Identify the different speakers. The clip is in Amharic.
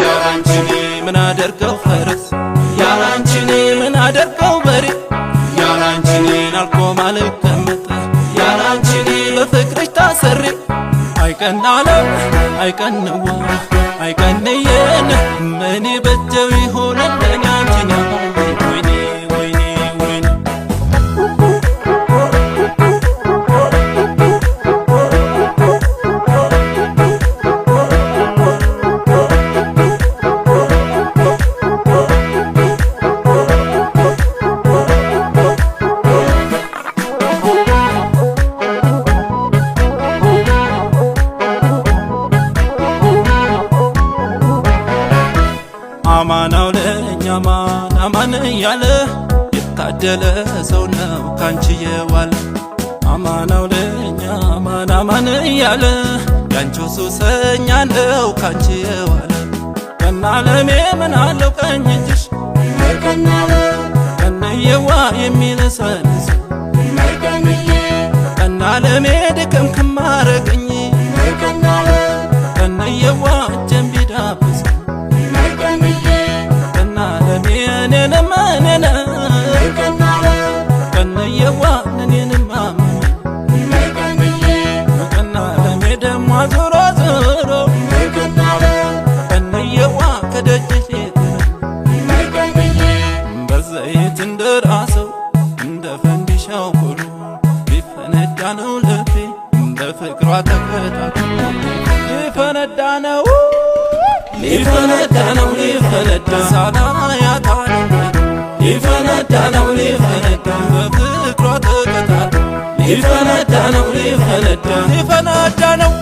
Speaker 1: ያላንቺኔ ምን አደርገው ፈረስ ያላንቺኔ ምን አደርገው በሬ ያላንቺኔን አልቆም አልቀመጥ ያላንቺኔ በፍቅርሽ ታሰሬ አይቀናለም አይቀንዋ አይቀንየን ምን በጀው ይሆነልኝ አንቺን ወይኔ ወይኔ ወይኔ አማናው ለኛ አማን እያለ የታደለ ሰው ነው ካንቺ የዋለ አማናው ለኛ አማን እያለ ያንቺው ሱሰኛ ነው ካንቺ የዋለ ቀናለሜ ምን አለው ቀኝ እጅሽ ቀንየዋ የሚለሰልስ ቀናለሜ ድክም ክማረገኝ ቀንየዋ እጄን ቢዳብስ ቀንየዋ እኔንማ ቀናለሜ ደሞ ዞሮ ዞሮ ቀንየዋ ከደጅሽ በዘይት እንደራሰው እንደ ፈንዲሻው ቆሎ ሊፈነዳ ነው ልቤ በፍቅሯ ተከታትሎ ሊፈነዳ ነው ሊፈነዳ ነው ሊፈነዳ ሳላያት ሊፈነዳ ነው ሊፈነዳ በፍቅሯ ተከታትሎ ሊፈነዳ ነው ሊፈነዳ ሊፈነዳ ነው